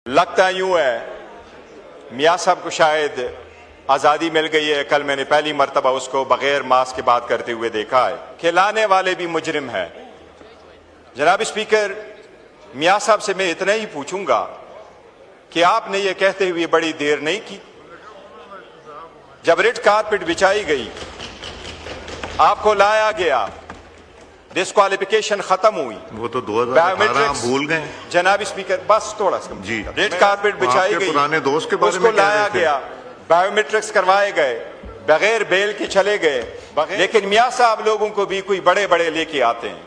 लगता यूं है मियाँ साहब को शायद आज़ादी मिल गई है। कल मैंने पहली मर्तबा उसको बगैर मास्क के बात करते हुए देखा है। खिलाने वाले भी मुजरिम हैं। जनाब स्पीकर, मियाँ साहब से मैं इतना ही पूछूंगा कि आपने ये कहते हुए बड़ी देर नहीं की। जब रेड कारपेट बिछाई गई, आपको लाया गया, डिस्क्वालिफिकेशन खत्म हुई, वो तो 2018 आप भूल गए। जनाब स्पीकर, बस थोड़ा सा जी, रेड कारपेट बिछाई गई, पुराने दोस्त के बारे उसको में लाया गया, बायोमेट्रिक्स करवाए गए, बगैर बेल के चले गए। लेकिन मियाँ साहब लोगों को भी कोई बड़े बड़े लेके आते हैं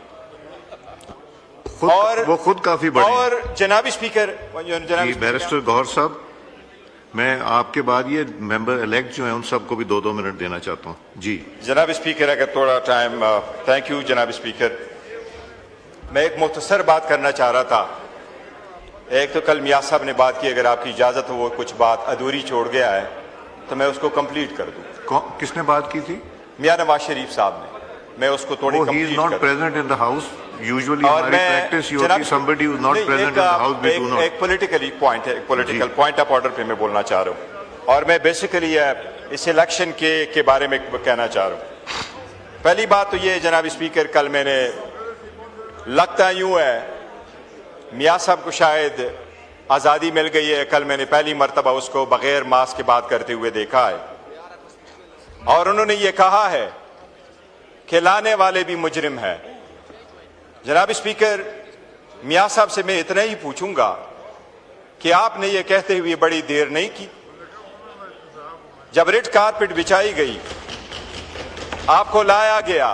और वो खुद काफी बड़े। और जनाब स्पीकर, बैरिस्टर गौहर साहब, मैं आपके बाद ये मेंबर इलेक्ट जो हैं उन सबको भी 2-2 मिनट देना चाहता हूँ। जी जनाब स्पीकर, अगर थोड़ा टाइम। थैंक यू जनाब स्पीकर। मैं एक मुख्तसर बात करना चाह रहा था। एक तो कल मियाँ साहब ने बात की, अगर आपकी इजाजत हो, वो कुछ बात अधूरी छोड़ गया है तो मैं उसको कंप्लीट कर दूं। किसने बात की थी? मियाँ नवाज शरीफ साहब ने। मैं उसको थोड़ी कंप्लीट कर दूं। He is not present in the house. Usually हमारी practice ये होती है, somebody who is not present in the house we do not. एक पॉलिटिकली पॉइंट है, एक पॉलिटिकल पॉइंट ऑफ ऑर्डर पे मैं बोलना चाह रहा हूँ और मैं बेसिकली इस इलेक्शन के बारे में कहना चाह रहा हूँ। पहली बात तो ये जनाब स्पीकर, कल मैंने, लगता यूं है मियाँ साहब को शायद आज़ादी मिल गई है। कल मैंने पहली मर्तबा उसको बगैर मास्क के बात करते हुए देखा है और उन्होंने ये कहा है खिलाने वाले भी मुजरिम हैं। जनाब स्पीकर, मियाँ साहब से मैं इतना ही पूछूंगा कि आपने ये कहते हुए बड़ी देर नहीं की। जब रेड कारपेट बिछाई गई, आपको लाया गया,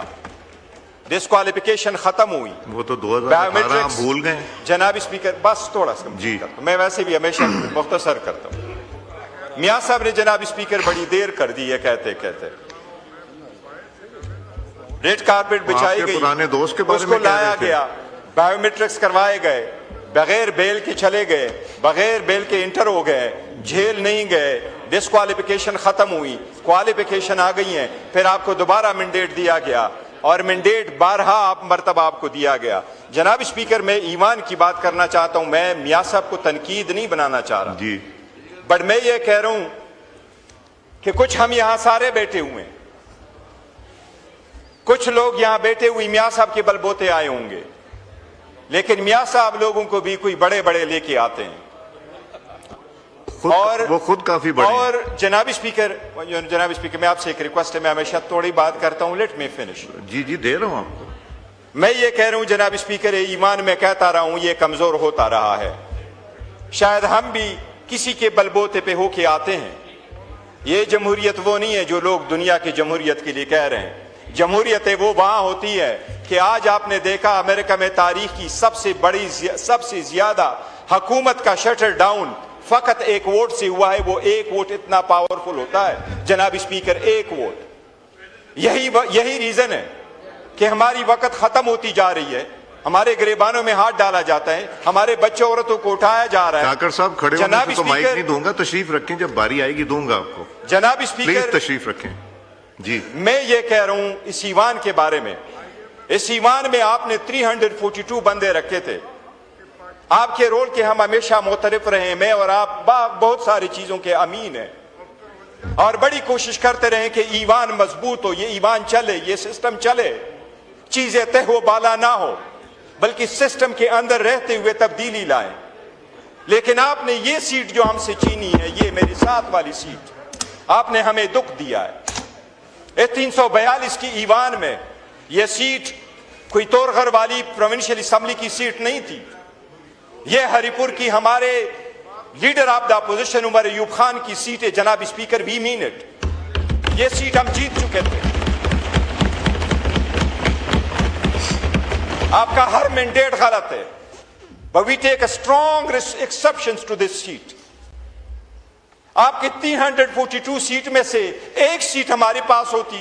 डिस्क्वालिफिकेशन खत्म हुई, वो तो 2018 आप भूल गए। जनाब स्पीकर, बस थोड़ा सा जी, मैं वैसे भी हमेशा मुख्तसर करता हूं। मियाँ साहब ने जनाब स्पीकर बड़ी देर कर दी है कहते कहते। रेड कारपेट बिछाई गई, पुराने दोस्त के बारे में उसको लाया गया, बायोमेट्रिक्स करवाए गए, बगैर बेल के चले गए, बगैर बेल के इंटर हो गए, जेल नहीं गए, डिस्क्वालिफिकेशन खत्म हुई, क्वालिफिकेशन आ गई है, फिर आपको दोबारा मैंडेट दिया गया और मैंडेट 12 मरतबा आपको दिया गया। जनाब स्पीकर, मैं ईमान की बात करना चाहता हूं। मैं मियाँ साहब को तनकीद नहीं बनाना चाह रहा जी, बट मैं ये कह रहा हूं कि कुछ हम यहां सारे बैठे हुए हैं, कुछ लोग यहां बैठे हुए मियाँ साहब के बलबोते आए होंगे, लेकिन मियाँ साहब लोगों को भी कोई बड़े बड़े लेके आते हैं और वो खुद काफी बड़े। और जनाब स्पीकर, मैं आपसे एक रिक्वेस्ट है, मैं हमेशा थोड़ी बात करता हूं, लेट मी फिनिश। जी जी, दे रहा हूं आपको। मैं ये कह रहा हूं जनाब स्पीकर, ईमान में कहता रहा हूं, ये कमजोर होता रहा है। शायद हम भी किसी के बलबोते पे होके आते हैं। ये जमहूरियत वो नहीं है जो लोग दुनिया की जमहूरियत के लिए कह रहे हैं। जमहूरियत वो वहां होती है कि आज आपने देखा अमेरिका में तारीख की सबसे ज्यादा हुकूमत का शटर डाउन फकत एक वोट से हुआ है। वो एक वोट इतना पावरफुल होता है जनाब स्पीकर, एक वोट। यही रीजन है कि हमारी वक्त खत्म होती जा रही है, हमारे गिरेबानों में हाथ डाला जाता है, हमारे बच्चों औरतों को उठाया जा रहा है। जाकर साहब खड़े होने से तो माइक नहीं दूंगा, तशरीफ रखें, जब बारी आएगी दूंगा आपको। जनाब स्पीकर, तशरीफ रखें। जी, मैं ये कह रहा हूं इस ईवान के बारे में। इस ईवान में आपने 342 बंदे रखे थे। आपके रोल के हम हमेशा मुतरिफ रहे। मैं और आप बहुत सारी चीजों के अमीन हैं और बड़ी कोशिश करते रहे कि ईवान मजबूत हो, ये ईवान चले, ये सिस्टम चले, चीजें तय हो बाला ना हो, बल्कि सिस्टम के अंदर रहते हुए तब्दीली लाए। लेकिन आपने ये सीट जो हमसे छीनी है, ये मेरी साथ वाली सीट, आपने हमें दुख दिया है। 342 की ईवान में यह सीट कोई तोरगर वाली प्रोविंशियल असेंबली की सीट नहीं थी। यह हरिपुर की हमारे leader of the opposition Omar Ayub Khan की सीट है। जनाब स्पीकर, वी मीन इट। यह सीट हम जीत चुके थे। आपका हर मैंडेट गलत है, but we take a strong exceptions to this seat. आपके 342 सीट में से एक सीट हमारे पास होती,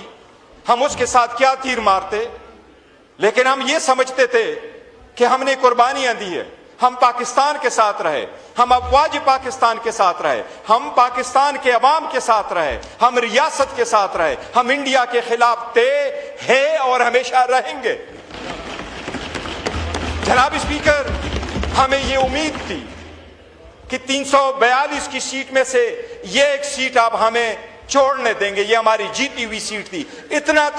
हम उसके साथ क्या तीर मारते। लेकिन हम ये समझते थे कि हमने कुर्बानियां दी है, हम पाकिस्तान के साथ रहे, हम अफवाज पाकिस्तान के साथ रहे, हम पाकिस्तान के अवाम के साथ रहे, हम रियासत के साथ रहे, हम इंडिया के खिलाफ थे, हैं और हमेशा रहेंगे। जनाब स्पीकर, हमें ये उम्मीद थी कि 342 की सीट में से ये एक सीट आप हमें छोड़ने देंगे, ये हमारी जीती हुई सीट थी। इतना तो